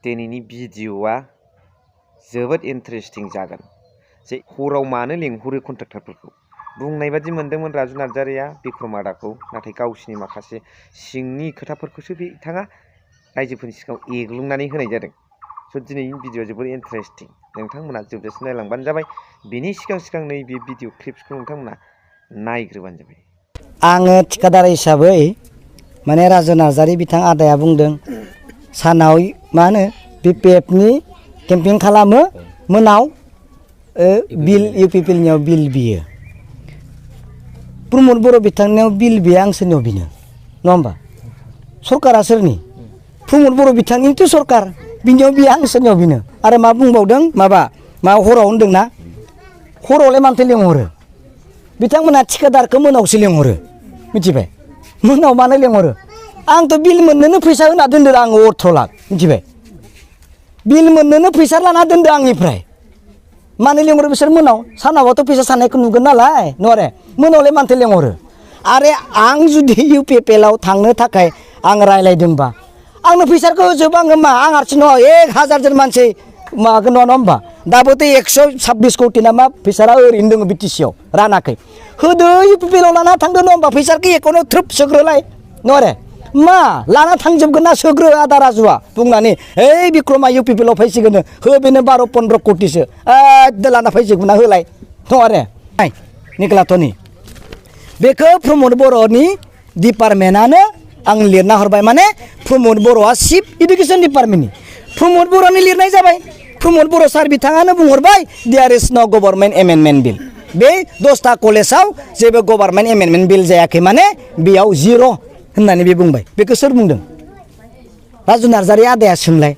दिनैनि भिडिअआ जोबोद इन्टारेस्टिं जागोन जे हराव मानो लेंहरो कन्ट्रेक्टरफोरखौ बुंनाय बादि मोनदोंमोन राजु नार्जारिया बिक्रम आदाखौ नाथाय गावसिनि माखासे सिंनि खोथाफोरखौसो बिथाङा रायजोफोरनि सिगाङाव एग्लुंनानै होनाय जादों। स' दिनैनि भिडिअआ जोबोद इन्टारेस्टिं नोंथांमोना जोबजासिम नायलांबानो जाबाय। बिनि सिगां नैबे भिडिअ क्लिप्सखौ नोंथांमोना नायग्रोबानो जाबाय। आङो ठिकादार हिसाबै माने राजु नार्जारि बिथां आदाया बुंदों सानाव मा होनो BPFनि केम्पिं खालामो मोनाव बिल UPPLनियाव बिल बियो प्रमद बर' बिथांनियाव बिल बिया आं सोरनियाव बिनो नङा होमबा सरकारा सोरनि प्रमद बर' बिथांनिथ' सरकार बिनियाव बिया आं सोरनियाव बिनो आरो मा बुंबावदों मा हराव होनदोंना हरावलाय मानोथो लेंहरो बिथांमोना ठिकादारखौ मोनावसो लेंहरो मिथिबाय मोनाव मानो लेंहरो आंथ' बिल मोननोनो फैसा होना दोनदों आं 18 लाख मिथिबाय बिल मोननोनो फैसा लाना दोनदों आंनिफ्राय मानो लेंहरो बिसोर मोनाव सानावबाथ' फैसा साननायखौ नुगोन नालाय नरे मोनावलाय मानोथो लेंहरो आरो आं जुदि UPPLआव थांनो थाखाय आं रायलायदोंबा आंनो फैसाखौ होजोब आङो मा आं हारसिं नङा 1000 जन मानसि मागोन नङा होमबा दाबोथ' 126 कोटि ना मा फैसा ओरैनो दङ BTCआव रानाखै होदो UPPLआव लाना थांदो नङा होमबा फैसाखौ एकाउन्टआव थ्रोब सोग्रोलाय नरे मा लाना थांजोबगोन ना सोग्रो आदा राजुआ बुंनानै बिक्रमा UPPLआव फैसिगोन हो बेनो 12-15 कोटिसो एकदो लाना फैजोबगोन ना होलाय नरे निकलाट'नि बेखौ प्रमद बर'नि डिपार्टमेन्टआनो आं लिरना हरबाय माने प्रमद बर'आ चिफ इडुकेसन डिपार्टमेन्टनि प्रमद बर'नि लिरनाय जाबाय प्रमद बर' सार बिथाङानो बुंहरबाय देयार इज न' गभर्नमेन्ट एमेन्डमेन्ट बिल बे 10टा कलेजाव जेबो गभर्नमेन्ट एमेन्डमेन्ट बिल जायाखै माने बेयाव जिर' होननानै बे बुंबाय बेखौ सोर बुंदों राजु नार्जारि आदाया सोंलाय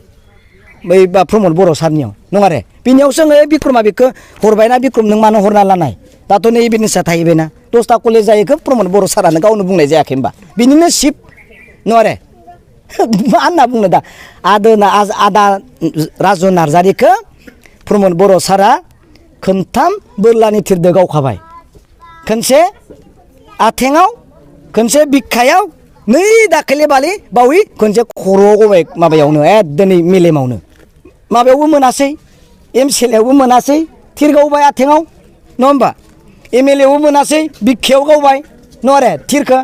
बै बा प्रमद बर' सारनियाव नङा रे बिनियाव सोङो बिक्रमा बेखौ हरबायना बिक्रम नों मानो हरना लानाय दाथ' नै एभिडेन्सआ थाहैबायना 10टा कलेज जायोखौ प्रमद बर' सारानो गावनो बुंनाय जायाखै होनबा बिनिनो चिफ नङा रे मा होनना बुंनो दा आदा राजु नार्जारिखौ प्रमद बर' सारा खोनथाम बोरलानि थिरदो गावखाबाय खनसे आथेङाव खनसे बिखायाव नै दाखालि बावै खनसे खर'आव गबाय माबायावनो एकदमै मेलेमावनो माबायावबो मोनासै MCLAयावबो मोनासै थिर गावबाय आथेङाव नङा होमबा MLAयावबो मोनासै बिखायाव गावबाय नङा रे थिरखौ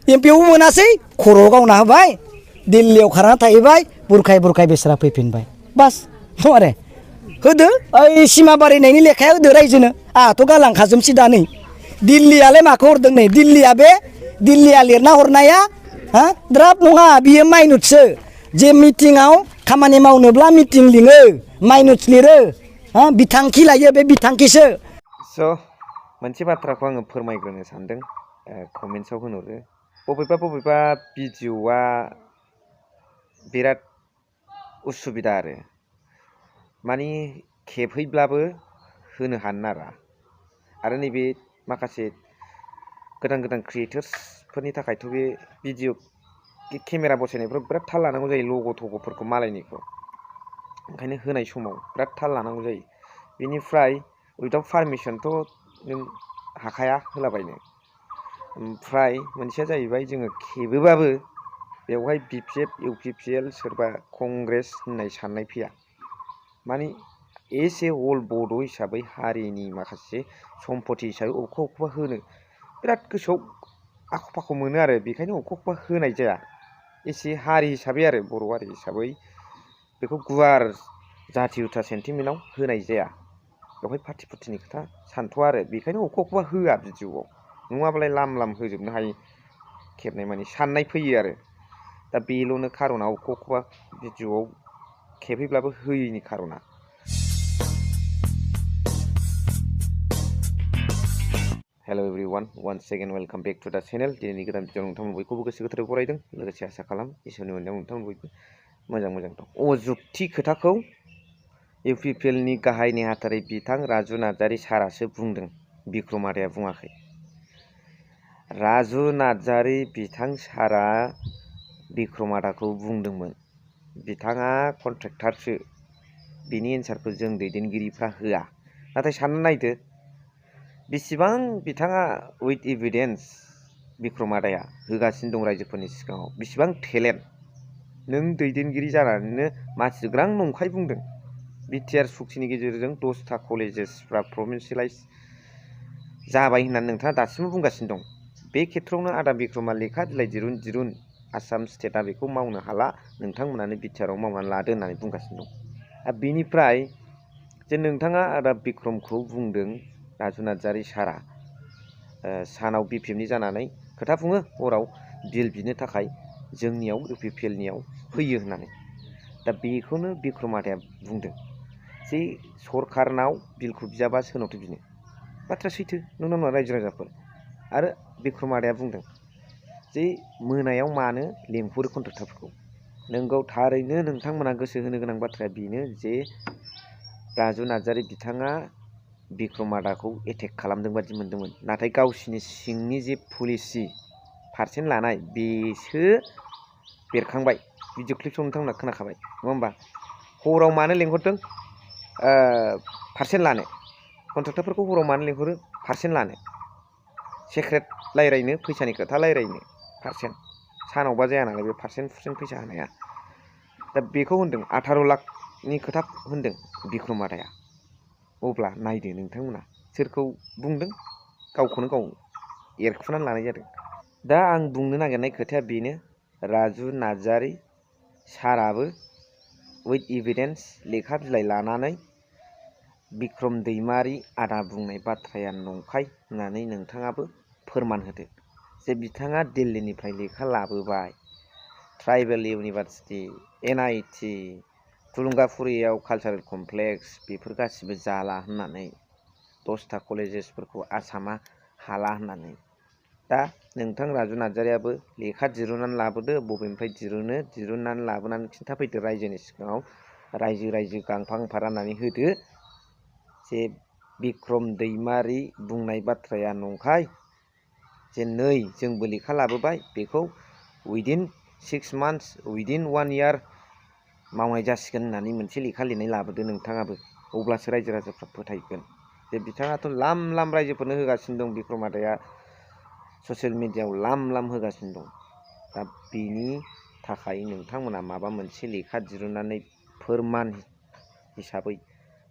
MPयावबो मोनासै खर'आव गावना होबाय दिल्लीयाव खारना थाहैबाय बुरखाय बेसरा फैफिनबाय बास नङा रे होदो ओइ सिमा बारायनायनि लेखाया होदो रायजोनो आंहाथ' गालांखाजोबसै दा नै दिल्लीयालाय माखौ हरदों नै दिल्लीया लिरना हरनाया द्राफ्ट नङा बियो माइनुटसो जे मिटिङाव खामानि मावनोब्ला मिटिं लिङो माइनुटस लिरो बिथांखि लायो बे बिथांखिसो स' मोनसे बाथ्राखौ आङो फोरमायग्रोनो सानदों कमेन्ट्सआव होनहरो बबेबा भिडिअआ बिराद उसुबिदा आरो माने खेबहैब्लाबो होनो हानो नारा आरो नैबे माखासे गोदान क्रिएटर्सफोरनि थाखायथ' बे भिडिअ केमेरा बसायनायफ्राव बिराद थाल लानांगौ जायो लग' थग'फोरखौ मालायनिखौ ओंखायनो होनाय समाव बिराद थाल लानांगौ जायो बेनिफ्राय उइदाउट पारमिसनथ' नों हाखाया होलाबायनो ओमफ्राय मोनसेया जाहैबाय जोङो खेबोबाबो बेवहाय BPF UPPL सोरबा कंग्रेस होननाय साननाय फैया माने एस ए होल बड' हिसाबै हारिनि माखासे सम्पति हिसाबै अबेखौबा होनो बिराद गोसोआव आख' फाख' मोनो आरो बेखायनो अबेखौबा होनाय जाया एसे हारि हिसाबै आरो बर' हारि हिसाबै बेखौ गुवार जाथि उथा सेन्टिमेन्टआव होनाय जाया बेवहाय पार्टि फुर्टिनि खोथा सानथ'आ आरो बेखायनो अबेखौबा होआ भिडिअआव नङाबालाय लाम होजोबनो हायो खेबनाय माने साननाय फैयो आरो दा बेल'नो खार'ना अबेखौबा भिडिअआव खेबहैब्लाबो होयैनि खार'ना hello' everyone once second welcome back to the channel दिनैनि गोदान भिडिअ नोंथांमोन बयखौबो गोसो गोथारै बरायदों लोगोसे आसा खालाम इसोरनि अननायाव नोंथांमोन बयबो मोजां दं अजुक्ति खोथाखौ UPPLनि गाहाय नेहाथारि बिथां राजु नार्जारि सारासो बुंदों बिक्रम आदाया बुङाखै राजु नार्जारि बिथां सारा बिक्रम आदाखौ बुंदोंमोन बिथाङा कन्ट्रेक्टारसो बिनि एन्सारखौ जों दैदेनगिरिफ्रा होआ नाथाय सानना नायदो बेसेबां बिथाङा उइथ एभिडेन्स बिक्रम आदाया होगासिनो दं रायजोफोरनि सिगाङाव बेसेबां टेलेन्ट नों दैदेनगिरि जानानैनो मासिग्रां नंखाय बुंदों। बिटिआर सुक्तिनि गेजेरजों 10टा कलेजेसफ्रा प्रभिन्सियेलाइज जाबाय होननानै नोंथाङा दासिमबो बुंगासिनो दं। बे खेत्रआवनो आदा बिक्रमा लेखा बिलाइ दिरुन आसाम स्टेटआ बेखौ मावनो हाला, नोंथांमोनानो बिटिआरआव मावनानै लादो होननानै बुंगासिनो दं। बेनिफ्राय जे नोंथाङा आदा बिक्रमखौ बुंदों राजु नार्जारि सारा सानाव बिपिएफनि जानानै खोथा बुङो, हराव बिल बिनो थाखाय जोंनियाव इउपिपिएलनियाव फैयो होननानै। दा बेखौनो बिक्रम आदाया बुंदों जे सरकारनाव बिलखौ बिजाबा सोरनावथो बिनो। बाथ्रा सैथो, नंगौना नङा रायजो राजाफोर? आरो बिक्रम आदाया बुंदों जे मोनायाव मानो लेंहरो कन्ट्रेक्टरफोरखौ। नोंगौ, थारैनो नोंथांमोना गोसो होनो गोनां बाथ्राया बेनो जे राजु नार्जारि बिथाङा बिक्रम आदाखौ एटेक खालामदों बादि मोनदोंमोन, नाथाय गावसिनि सिंनि जे पलिसि पारसेन्ट लानाय बेसो बेरखांबाय। भिडिअ क्लिपसआव नोंथांमोना खोनाखाबाय नङा होमबा? हराव मानो लेंहरदों? पारसेन्ट लानो। कन्ट्रेक्टरफोरखौ हराव मानो लेंहरो? पारसेन्ट लानो। सेक्रेट रायज्लायनो, फैसानि खोथा रायज्लायनो पारसेन्ट। सानावबा जाया नालाय बे पारसेन्ट फैसा होनाया। दा बेखौ होनदों, 18 लाखनि खोथा होनदों बिक्रम आदाया। अब्ला नायदो नोंथांमोना सोरखौ बुंदों, गावखौनो गाव एरखुनानै लानाय जादों। दा आं बुंनो नागिरनाय खोथाया बेनो, राजु नार्जारि साराबो उइथ इभिडेन्स लेखा बिलाइ लानानै बिक्रम दैमारि आदा बुंनाय बाथ्राया नंखाय होननानै नोंथाङाबो फोरमान होदो जे बिथाङा दिल्लीनिफ्राय लेखा लाबोबाय, ट्राइबेल इउनिभारसिटि, NIT, थुलुंगाफुरियाव कालचारेल कमप्लेक्स बेफोर गासिबो जाला होननानै, 10टा कलेजेसफोरखौ आसामा हाला होननानै। दा नोंथां राजु नार्जारियाबो लेखा दिरुननानै लाबोदो, बबेनिफ्राय दिरुननानै लाबोनानै खिन्थाफैदो रायजोनि सिगाङाव, रायजो गांफा गांफा राननानै होदो जे बिक्रम दैमारि बुंनाय बाथ्राया नंखाय, जे नै जोंबो लेखा लाबोबाय, बेखौ उइदिन 6 मान्थस, उइदिन 1 इयार मावनाय जासिगोन होननानै मोनसे लेखा लिरनाय लाबोदो नोंथाङाबो। अब्लासो रायजो राजाफ्रा फोथायगोन जे बिथाङाथ' लाम रायजोफोरनो होगासिनो दं, बिक्रम आदाया ससियेल मिडियायाव लाम होगासिनो दं। दा बेनि थाखाय नोंथांमोना माबा मोनसे लेखा दिरुननानै फोरमान हिसाबै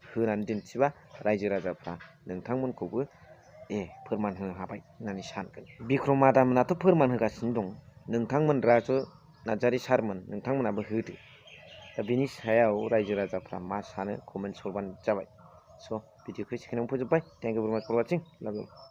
होनानै दिन्थिबा रायजो राजाफ्रा नोंथांमोनखौबो फोरमान होनो हाबाय होननानै सानगोन। बिक्रम आदामोनाथ' फोरमान होगासिनो दं, नोंथांमोन राजु नार्जारि सारमोन नोंथांमोनाबो होदो। दा बेनि सायाव रायजो राजाफ्रा मा सानो कमेन्ट्स हरबानो जाबाय। स' भिडिअखौ एसेखिनियावनो फोजोब्बाय। थेंक इउ भेरि माच फर वाचिं। लाभ इउ।